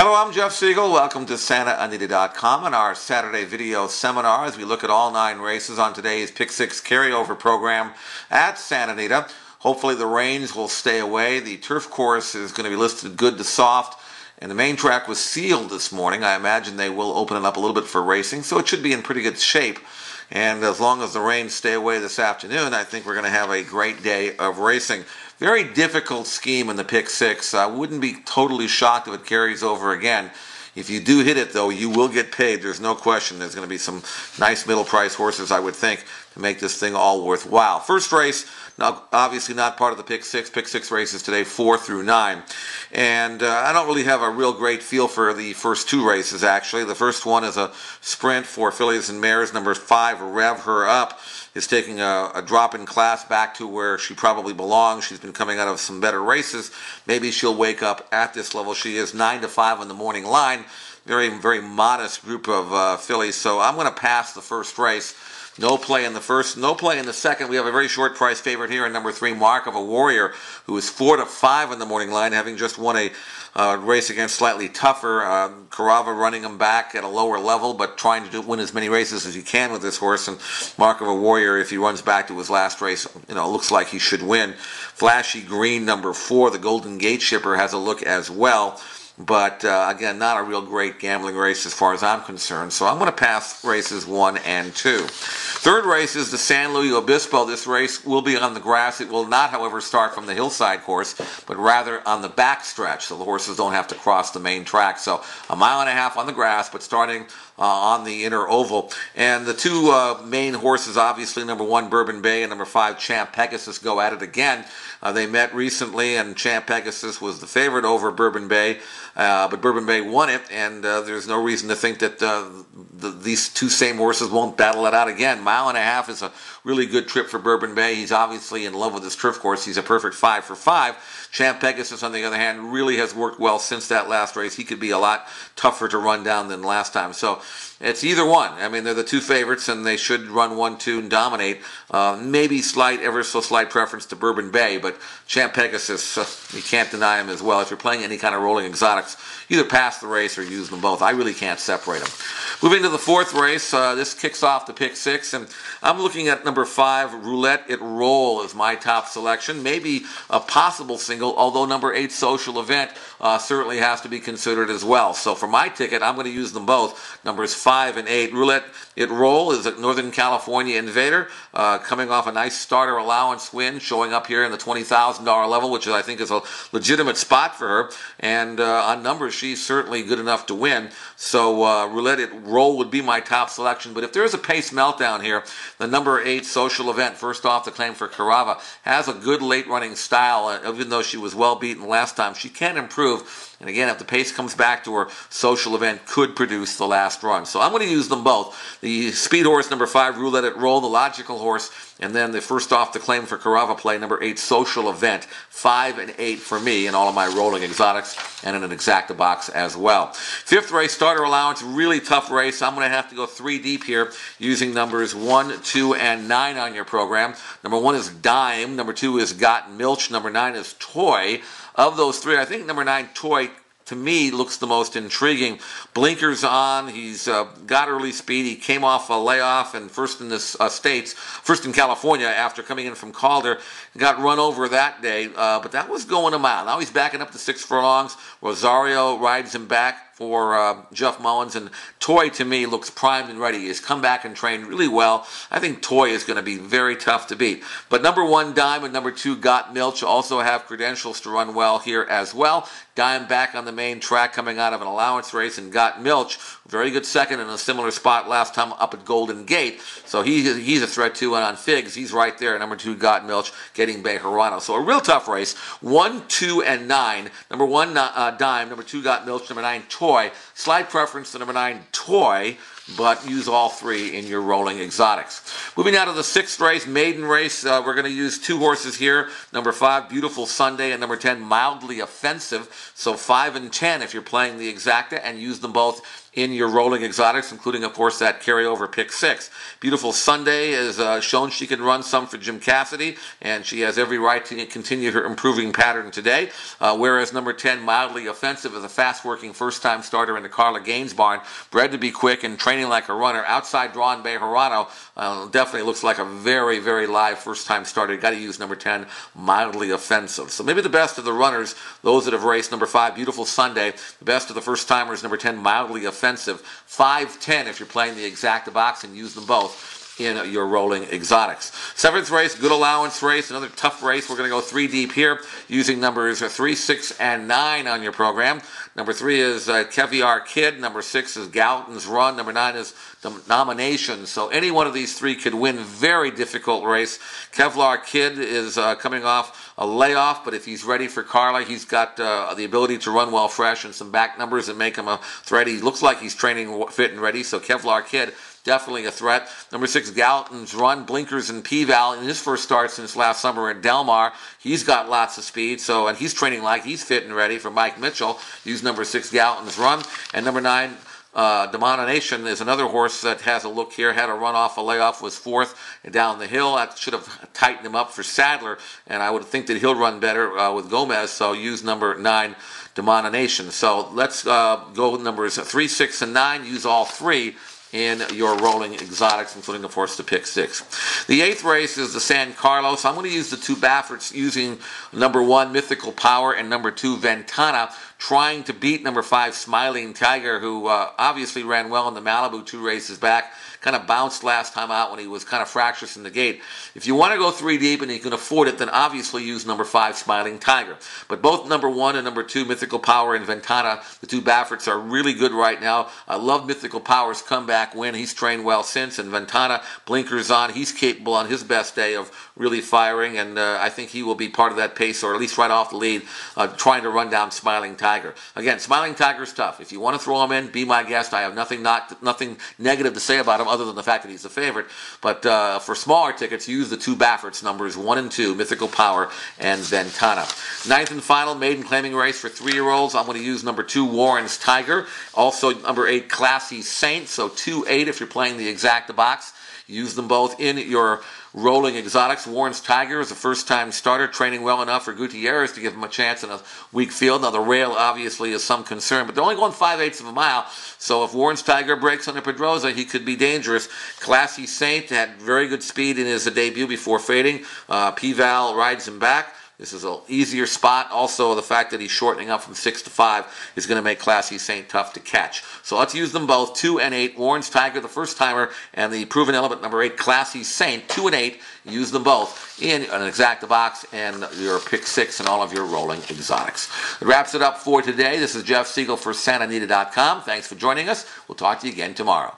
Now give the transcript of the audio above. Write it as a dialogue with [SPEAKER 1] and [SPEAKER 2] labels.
[SPEAKER 1] Hello, I'm Jeff Siegel. Welcome to SantaAnita.com and our Saturday video seminar as we look at all 9 races on today's Pick 6 carryover program at Santa Anita. Hopefully the rains will stay away. The turf course is going to be listed good to soft, and the main track was sealed this morning. I imagine they will open it up a little bit for racing, so it should be in pretty good shape. And as long as the rains stay away this afternoon, I think we're going to have a great day of racing. Very difficult scheme in the Pick 6. I wouldn't be totally shocked if it carries over again. If you do hit it, though, you will get paid. There's no question. There's going to be some nice middle-price horses, I would think, to make this thing all worthwhile. First race, now obviously not part of the Pick 6. Pick 6 races today, 4 through 9. And I don't really have a real great feel for the first 2 races, actually. The first one is a sprint for fillies and mares. Number 5, Rev Her Up, is taking a drop in class back to where she probably belongs. She's been coming out of some better races. Maybe she'll wake up at this level. She is 9 to 5 on the morning line. Very, very modest group of fillies. So I'm going to pass the first race. No play in the first, no play in the second. We have a very short price favorite here in number 3, Mark of a Warrior, who is 4 to 5 on the morning line, having just won a race against slightly tougher Carava, running him back at a lower level, but trying to win as many races as he can with this horse. And Mark of a Warrior, if he runs back to his last race, looks like he should win. Flashy Green, number 4, the Golden Gate Shipper, has a look as well. But, again, not a real great gambling race as far as I'm concerned. So I'm going to pass races 1 and 2. Third race is the San Luis Obispo. This race will be on the grass. It will not, however, start from the hillside course, but rather on the back stretch, so the horses don't have to cross the main track. So 1.5 miles on the grass, but starting on the inner oval. And the 2 main horses, obviously, number 1, Bourbon Bay, and number 5, Champ Pegasus, go at it again. They met recently, and Champ Pegasus was the favorite over Bourbon Bay, but Bourbon Bay won it, and there's no reason to think that these 2 same horses won't battle it out again. 1.5 miles is a really good trip for Bourbon Bay. He's obviously in love with this turf course. He's a perfect 5 for 5. Champ Pegasus, on the other hand, really has worked well since that last race. He could be a lot tougher to run down than last time. So it's either one. I mean, they're the 2 favorites, and they should run 1, 2, and dominate. Maybe ever so slight preference to Bourbon Bay, but Champ Pegasus, you can't deny him as well. If you're playing any kind of rolling exotics, either pass the race or use them both. I really can't separate them. Moving to the 4th race, this kicks off the Pick 6, and I'm looking at number 5, Roulette, It Roll, as my top selection. Maybe a possible single, although number 8, Social Event, certainly has to be considered as well. So for my ticket, I'm going to use them both, numbers 5 and 8. Roulette, It Roll is a Northern California invader, coming off a nice starter allowance win, showing up here in the $20,000 level, which I think is a legitimate spot for her. And on numbers, she's certainly good enough to win. So Roulette, It Roll would be my top selection. But if there is a pace meltdown here, the number 8, Social Event, first off the claim for Carava, has a good late running style. Even though she was well beaten last time, she can improve. And again, if the pace comes back to her, Social Event could produce the last run. So I'm going to use them both. The speed horse, number 5, Roulette, It Roll, the logical horse, and then the first off the claim for Carava play, number 8, Social Event. 5 and 8 for me in all of my rolling exotics and in an exacta box as well. 5th race, starter allowance, really tough race. I'm going to have to go 3 deep here using numbers 1, 2, and 9 on your program. Number 1 is Dime. Number 2 is Got It Milch. Number 9 is Toy. Of those 3, I think number 9, Toy, to me, looks the most intriguing. Blinkers on. He's got early speed. He came off a layoff and first in the States, first in California after coming in from Calder. Got run over that day, but that was going a mile. Now he's backing up to 6 furlongs. Rosario rides him back for Jeff Mullins, and Toy, to me, looks primed and ready. He's come back and trained really well. I think Toy is going to be very tough to beat. But number 1, Dime, and number 2, Got Milch, also have credentials to run well here as well. Dime back on the main track coming out of an allowance race, and Got Milch, very good second in a similar spot last time up at Golden Gate. So he's a threat too, and on Figs, he's right there. Number 2, Got Milch, getting Bejarano. So a real tough race. 1, 2, and 9. Number 1, Dime. Number 2, Got Milch. Number 9, Toy. Slight preference to number 9, Toy. but use all three in your rolling exotics. Moving now to the 6th race, maiden race. We're going to use 2 horses here. Number 5, Beautiful Sunday, and number 10, Mildly Offensive. So 5 and 10 if you're playing the exacta, and use them both in your rolling exotics, including, of course, that carryover pick 6. Beautiful Sunday has shown she can run some for Jim Cassidy, and she has every right to continue her improving pattern today. Whereas number 10, Mildly Offensive, is a fast-working first-time starter in the Carla Gaines barn, bred to be quick and training like a runner. Outside Drawn Bay Hirano definitely looks like a very, very live first-time starter. You've got to use number 10, Mildly Offensive. So maybe the best of the runners, those that have raced number 5, Beautiful Sunday. The best of the first-timers, number 10, Mildly Offensive. 5-10 if you're playing the exacta box, and use them both in your rolling exotics. 7th race, Good Allowance race, another tough race. We're going to go 3 deep here, using numbers 3, 6, and 9 on your program. Number 3 is Kevlar Kid. Number 6 is Gallatin's Run. Number 9 is Domonation. So any one of these 3 could win. Very difficult race. Kevlar Kid is coming off a layoff, but if he's ready for Carla, he's got the ability to run well fresh and some back numbers that make him a threat. He looks like he's training fit and ready, so Kevlar Kid, definitely a threat. Number 6, Gallatin's Run, blinkers and P-Val in his first start since last summer at Del Mar. He's got lots of speed, and he's training like he's fit and ready for Mike Mitchell. Use number 6, Gallatin's Run. And number 9, Domonation is another horse that has a look here. Had a run off, a layoff, was 4th down the hill. That should have tightened him up for Sadler, and I would think that he'll run better with Gomez, so use number 9, Domonation. So let's go numbers 3, 6, and 9. Use all 3 in your rolling exotics, including, of course, the pick 6. The 8th race is the San Carlos. I'm going to use the 2 Bafferts, using number 1, Mythical Power, and number 2, Ventana, trying to beat number 5, Smiling Tiger, who obviously ran well in the Malibu 2 races back. Kind of bounced last time out when he was kind of fractious in the gate. If you want to go 3 deep and you can afford it, then obviously use number 5, Smiling Tiger. But both number 1 and number 2, Mythical Power and Ventana, the 2 Bafferts, are really good right now. I love Mythical Power's comeback win. He's trained well since, and Ventana, blinkers on. He's capable on his best day of really firing, and I think he will be part of that pace, or at least right off the lead, trying to run down Smiling Tiger. Again, Smiling Tiger's tough. If you want to throw him in, be my guest. I have nothing negative to say about him other than the fact that he's a favorite. But for smaller tickets, use the 2 Bafferts, numbers 1 and 2, Mythical Power and Ventana. 9th and final maiden claiming race for 3-year-olds. I'm going to use number 2, Warren's Tiger. Also number 8, Klassy Saint. So 2-8 if you're playing the exacta box. Use them both in your rolling exotics. Warren's Tiger is a first-time starter, training well enough for Gutierrez to give him a chance in a weak field. Now, the rail obviously is some concern, but they're only going 5/8 of a mile, so if Warren's Tiger breaks under Pedroza, he could be dangerous. Klassy Saint had very good speed in his debut before fading. P-Val rides him back. This is an easier spot. Also, the fact that he's shortening up from 6 to 5 is going to make Klassy Saint tough to catch. So let's use them both, 2 and 8. Warren's Tiger, the first timer, and the proven element, number 8, Klassy Saint, 2 and 8. Use them both in an exacta box and your pick 6 and all of your rolling exotics. It wraps it up for today. This is Jeff Siegel for SantaAnita.com. Thanks for joining us. We'll talk to you again tomorrow.